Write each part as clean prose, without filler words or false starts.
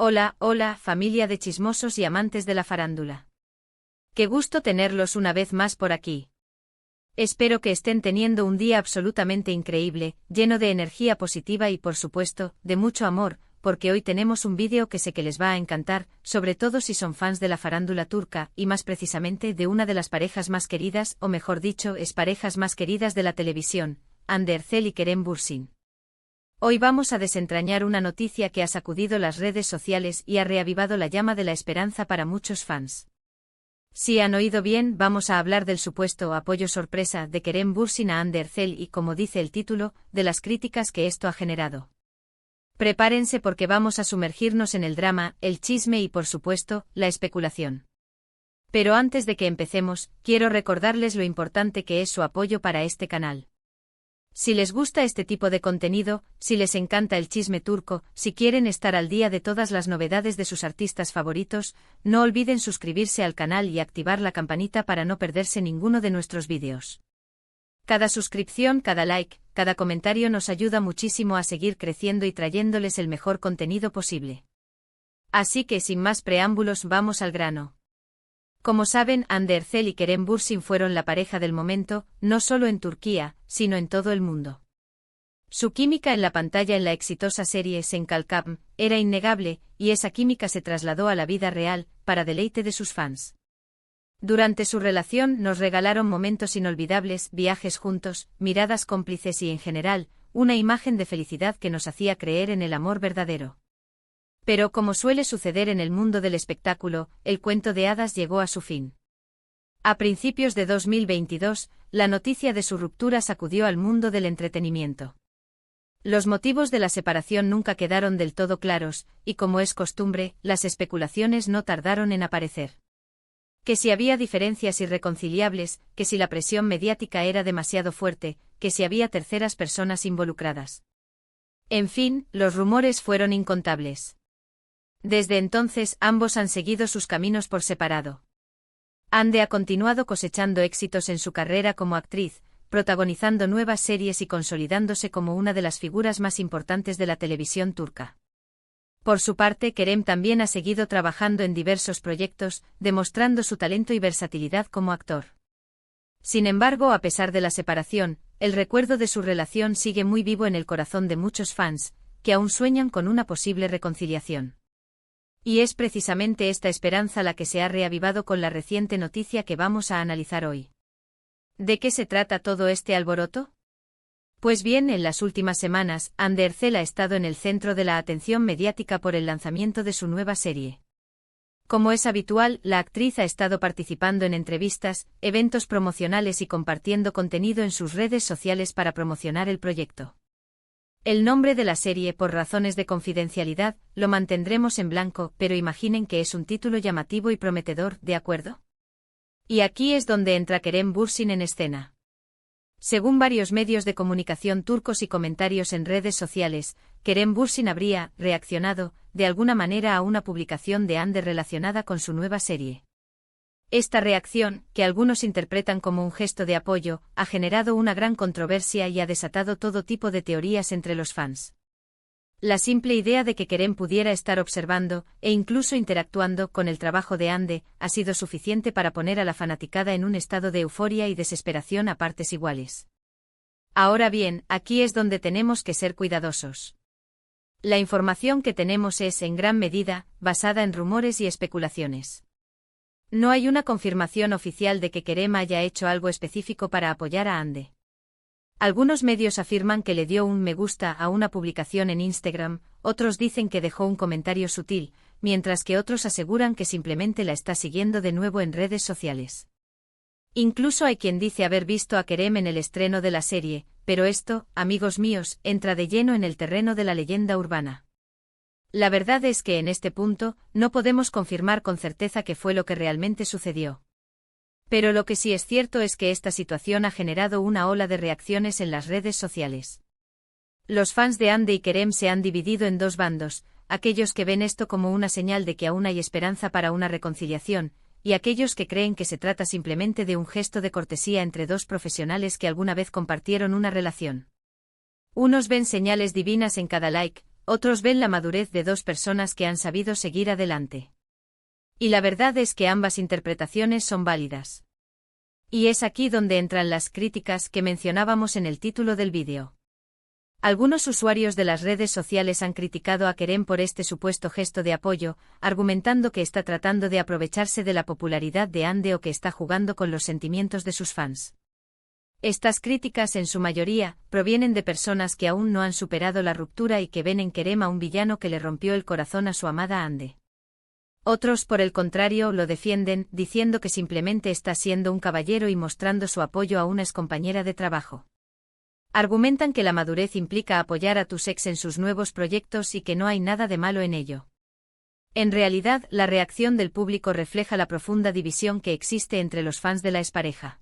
Hola, hola, familia de chismosos y amantes de la farándula. Qué gusto tenerlos una vez más por aquí. Espero que estén teniendo un día absolutamente increíble, lleno de energía positiva y por supuesto, de mucho amor, porque hoy tenemos un vídeo que sé que les va a encantar, sobre todo si son fans de la farándula turca y más precisamente de una de las parejas más queridas, o mejor dicho, parejas más queridas de la televisión, Hande Erçel y Kerem Bürsin. Hoy vamos a desentrañar una noticia que ha sacudido las redes sociales y ha reavivado la llama de la esperanza para muchos fans. Si han oído bien, vamos a hablar del supuesto apoyo sorpresa de Kerem Bürsin a Hande Erçel y, como dice el título, de las críticas que esto ha generado. Prepárense porque vamos a sumergirnos en el drama, el chisme y, por supuesto, la especulación. Pero antes de que empecemos, quiero recordarles lo importante que es su apoyo para este canal. Si les gusta este tipo de contenido, si les encanta el chisme turco, si quieren estar al día de todas las novedades de sus artistas favoritos, no olviden suscribirse al canal y activar la campanita para no perderse ninguno de nuestros vídeos. Cada suscripción, cada like, cada comentario nos ayuda muchísimo a seguir creciendo y trayéndoles el mejor contenido posible. Así que sin más preámbulos vamos al grano. Como saben, Hande Erçel y Kerem Bürsin fueron la pareja del momento, no solo en Turquía, sino en todo el mundo. Su química en la pantalla en la exitosa serie Sen Kalkam era innegable, y esa química se trasladó a la vida real, para deleite de sus fans. Durante su relación nos regalaron momentos inolvidables, viajes juntos, miradas cómplices y en general, una imagen de felicidad que nos hacía creer en el amor verdadero. Pero como suele suceder en el mundo del espectáculo, el cuento de hadas llegó a su fin. A principios de 2022, la noticia de su ruptura sacudió al mundo del entretenimiento. Los motivos de la separación nunca quedaron del todo claros, y como es costumbre, las especulaciones no tardaron en aparecer. Que si había diferencias irreconciliables, que si la presión mediática era demasiado fuerte, que si había terceras personas involucradas. En fin, los rumores fueron incontables. Desde entonces, ambos han seguido sus caminos por separado. Hande ha continuado cosechando éxitos en su carrera como actriz, protagonizando nuevas series y consolidándose como una de las figuras más importantes de la televisión turca. Por su parte, Kerem también ha seguido trabajando en diversos proyectos, demostrando su talento y versatilidad como actor. Sin embargo, a pesar de la separación, el recuerdo de su relación sigue muy vivo en el corazón de muchos fans, que aún sueñan con una posible reconciliación. Y es precisamente esta esperanza la que se ha reavivado con la reciente noticia que vamos a analizar hoy. ¿De qué se trata todo este alboroto? Pues bien, en las últimas semanas, Hande Erçel ha estado en el centro de la atención mediática por el lanzamiento de su nueva serie. Como es habitual, la actriz ha estado participando en entrevistas, eventos promocionales y compartiendo contenido en sus redes sociales para promocionar el proyecto. El nombre de la serie, por razones de confidencialidad, lo mantendremos en blanco, pero imaginen que es un título llamativo y prometedor, ¿de acuerdo? Y aquí es donde entra Kerem Bürsin en escena. Según varios medios de comunicación turcos y comentarios en redes sociales, Kerem Bürsin habría reaccionado, de alguna manera, a una publicación de Hande relacionada con su nueva serie. Esta reacción, que algunos interpretan como un gesto de apoyo, ha generado una gran controversia y ha desatado todo tipo de teorías entre los fans. La simple idea de que Kerem pudiera estar observando, e incluso interactuando con el trabajo de Hande, ha sido suficiente para poner a la fanaticada en un estado de euforia y desesperación a partes iguales. Ahora bien, aquí es donde tenemos que ser cuidadosos. La información que tenemos es, en gran medida, basada en rumores y especulaciones. No hay una confirmación oficial de que Kerem haya hecho algo específico para apoyar a Hande. Algunos medios afirman que le dio un me gusta a una publicación en Instagram, otros dicen que dejó un comentario sutil, mientras que otros aseguran que simplemente la está siguiendo de nuevo en redes sociales. Incluso hay quien dice haber visto a Kerem en el estreno de la serie, pero esto, amigos míos, entra de lleno en el terreno de la leyenda urbana. La verdad es que en este punto, no podemos confirmar con certeza qué fue lo que realmente sucedió. Pero lo que sí es cierto es que esta situación ha generado una ola de reacciones en las redes sociales. Los fans de Hande y Kerem se han dividido en dos bandos, aquellos que ven esto como una señal de que aún hay esperanza para una reconciliación, y aquellos que creen que se trata simplemente de un gesto de cortesía entre dos profesionales que alguna vez compartieron una relación. Unos ven señales divinas en cada like, otros ven la madurez de dos personas que han sabido seguir adelante. Y la verdad es que ambas interpretaciones son válidas. Y es aquí donde entran las críticas que mencionábamos en el título del vídeo. Algunos usuarios de las redes sociales han criticado a Kerem por este supuesto gesto de apoyo, argumentando que está tratando de aprovecharse de la popularidad de Ande o que está jugando con los sentimientos de sus fans. Estas críticas, en su mayoría, provienen de personas que aún no han superado la ruptura y que ven en Kerem a un villano que le rompió el corazón a su amada Ande. Otros, por el contrario, lo defienden, diciendo que simplemente está siendo un caballero y mostrando su apoyo a una excompañera de trabajo. Argumentan que la madurez implica apoyar a tus ex en sus nuevos proyectos y que no hay nada de malo en ello. En realidad, la reacción del público refleja la profunda división que existe entre los fans de la expareja.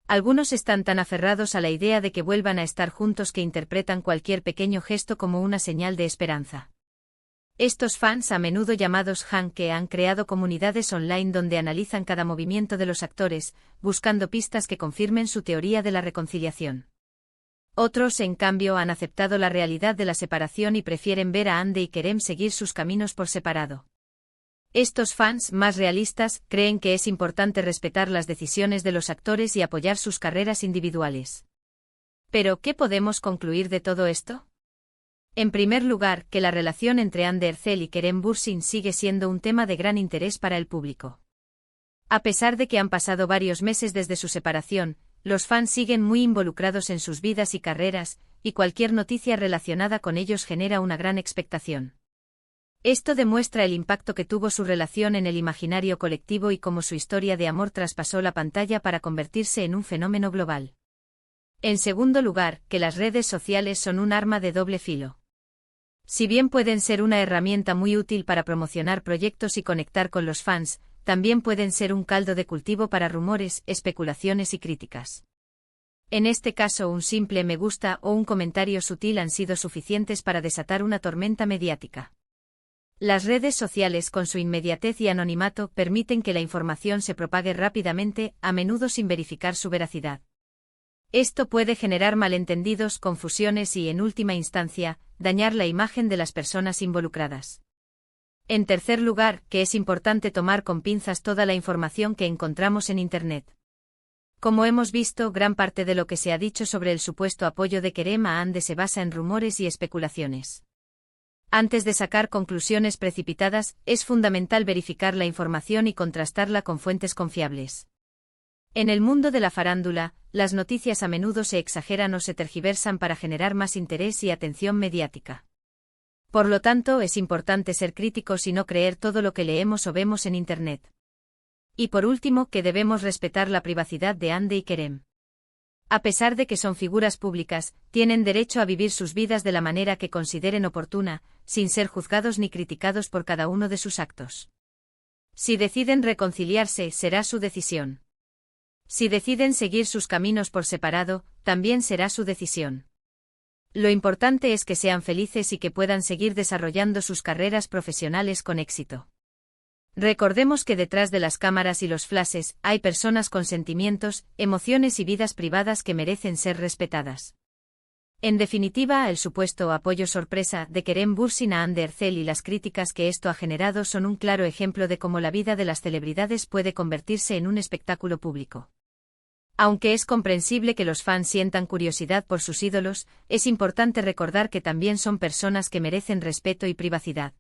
Algunos están tan aferrados a la idea de que vuelvan a estar juntos que interpretan cualquier pequeño gesto como una señal de esperanza. Estos fans, a menudo llamados Han, que han creado comunidades online donde analizan cada movimiento de los actores, buscando pistas que confirmen su teoría de la reconciliación. Otros, en cambio, han aceptado la realidad de la separación y prefieren ver a Ande y Kerem seguir sus caminos por separado. Estos fans, más realistas, creen que es importante respetar las decisiones de los actores y apoyar sus carreras individuales. Pero, ¿qué podemos concluir de todo esto? En primer lugar, que la relación entre Ande Erçel y Kerem Bürsin sigue siendo un tema de gran interés para el público. A pesar de que han pasado varios meses desde su separación, los fans siguen muy involucrados en sus vidas y carreras, y cualquier noticia relacionada con ellos genera una gran expectación. Esto demuestra el impacto que tuvo su relación en el imaginario colectivo y cómo su historia de amor traspasó la pantalla para convertirse en un fenómeno global. En segundo lugar, que las redes sociales son un arma de doble filo. Si bien pueden ser una herramienta muy útil para promocionar proyectos y conectar con los fans, también pueden ser un caldo de cultivo para rumores, especulaciones y críticas. En este caso, un simple me gusta o un comentario sutil han sido suficientes para desatar una tormenta mediática. Las redes sociales, con su inmediatez y anonimato, permiten que la información se propague rápidamente, a menudo sin verificar su veracidad. Esto puede generar malentendidos, confusiones y, en última instancia, dañar la imagen de las personas involucradas. En tercer lugar, que es importante tomar con pinzas toda la información que encontramos en Internet. Como hemos visto, gran parte de lo que se ha dicho sobre el supuesto apoyo de Kerem a Ande se basa en rumores y especulaciones. Antes de sacar conclusiones precipitadas, es fundamental verificar la información y contrastarla con fuentes confiables. En el mundo de la farándula, las noticias a menudo se exageran o se tergiversan para generar más interés y atención mediática. Por lo tanto, es importante ser críticos y no creer todo lo que leemos o vemos en Internet. Y por último, que debemos respetar la privacidad de Ande y Kerem. A pesar de que son figuras públicas, tienen derecho a vivir sus vidas de la manera que consideren oportuna, sin ser juzgados ni criticados por cada uno de sus actos. Si deciden reconciliarse, será su decisión. Si deciden seguir sus caminos por separado, también será su decisión. Lo importante es que sean felices y que puedan seguir desarrollando sus carreras profesionales con éxito. Recordemos que detrás de las cámaras y los flashes hay personas con sentimientos, emociones y vidas privadas que merecen ser respetadas. En definitiva, el supuesto apoyo sorpresa de Kerem Bürsin a Ande Erçel y las críticas que esto ha generado son un claro ejemplo de cómo la vida de las celebridades puede convertirse en un espectáculo público. Aunque es comprensible que los fans sientan curiosidad por sus ídolos, es importante recordar que también son personas que merecen respeto y privacidad.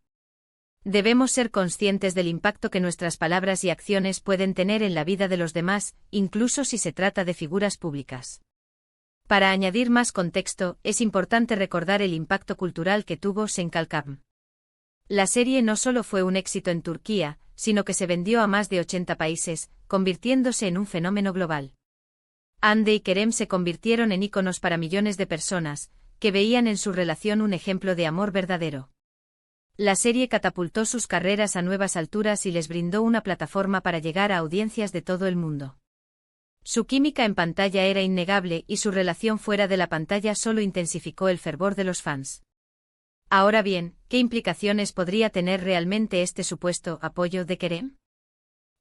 Debemos ser conscientes del impacto que nuestras palabras y acciones pueden tener en la vida de los demás, incluso si se trata de figuras públicas. Para añadir más contexto, es importante recordar el impacto cultural que tuvo Sen Kalkam. La serie no solo fue un éxito en Turquía, sino que se vendió a más de 80 países, convirtiéndose en un fenómeno global. Ande y Kerem se convirtieron en íconos para millones de personas, que veían en su relación un ejemplo de amor verdadero. La serie catapultó sus carreras a nuevas alturas y les brindó una plataforma para llegar a audiencias de todo el mundo. Su química en pantalla era innegable y su relación fuera de la pantalla solo intensificó el fervor de los fans. Ahora bien, ¿qué implicaciones podría tener realmente este supuesto apoyo de Kerem?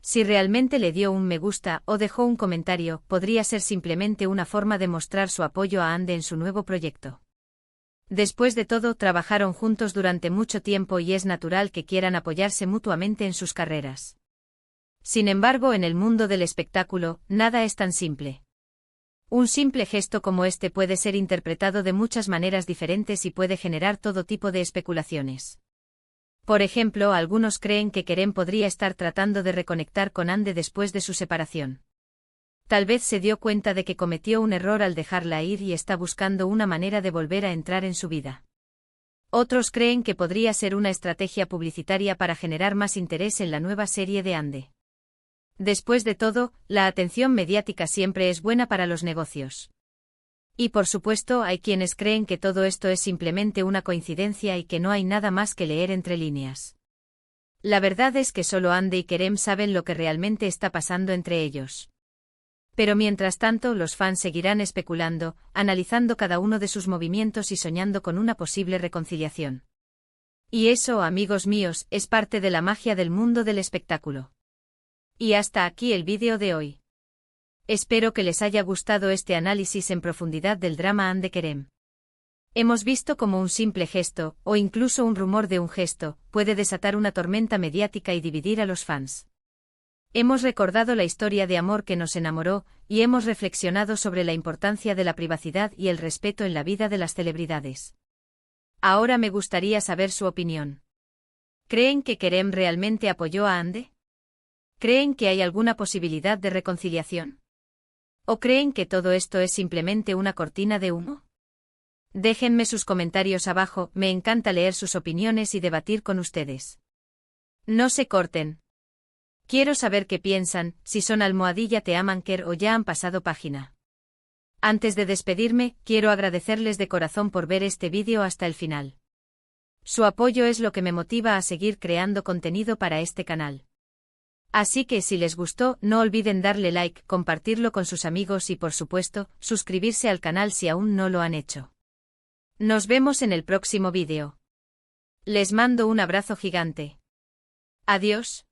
Si realmente le dio un me gusta o dejó un comentario, podría ser simplemente una forma de mostrar su apoyo a Ande en su nuevo proyecto. Después de todo, trabajaron juntos durante mucho tiempo y es natural que quieran apoyarse mutuamente en sus carreras. Sin embargo, en el mundo del espectáculo, nada es tan simple. Un simple gesto como este puede ser interpretado de muchas maneras diferentes y puede generar todo tipo de especulaciones. Por ejemplo, algunos creen que Kerem podría estar tratando de reconectar con Ande después de su separación. Tal vez se dio cuenta de que cometió un error al dejarla ir y está buscando una manera de volver a entrar en su vida. Otros creen que podría ser una estrategia publicitaria para generar más interés en la nueva serie de Ande. Después de todo, la atención mediática siempre es buena para los negocios. Y por supuesto, hay quienes creen que todo esto es simplemente una coincidencia y que no hay nada más que leer entre líneas. La verdad es que solo Ande y Kerem saben lo que realmente está pasando entre ellos. Pero mientras tanto, los fans seguirán especulando, analizando cada uno de sus movimientos y soñando con una posible reconciliación. Y eso, amigos míos, es parte de la magia del mundo del espectáculo. Y hasta aquí el vídeo de hoy. Espero que les haya gustado este análisis en profundidad del drama Ande Kerem. Hemos visto cómo un simple gesto, o incluso un rumor de un gesto, puede desatar una tormenta mediática y dividir a los fans. Hemos recordado la historia de amor que nos enamoró, y hemos reflexionado sobre la importancia de la privacidad y el respeto en la vida de las celebridades. Ahora me gustaría saber su opinión. ¿Creen que Kerem realmente apoyó a Ande? ¿Creen que hay alguna posibilidad de reconciliación? ¿O creen que todo esto es simplemente una cortina de humo? Déjenme sus comentarios abajo, me encanta leer sus opiniones y debatir con ustedes. No se corten. Quiero saber qué piensan, si son @teamanker o ya han pasado página. Antes de despedirme, quiero agradecerles de corazón por ver este vídeo hasta el final. Su apoyo es lo que me motiva a seguir creando contenido para este canal. Así que si les gustó, no olviden darle like, compartirlo con sus amigos y por supuesto, suscribirse al canal si aún no lo han hecho. Nos vemos en el próximo vídeo. Les mando un abrazo gigante. Adiós.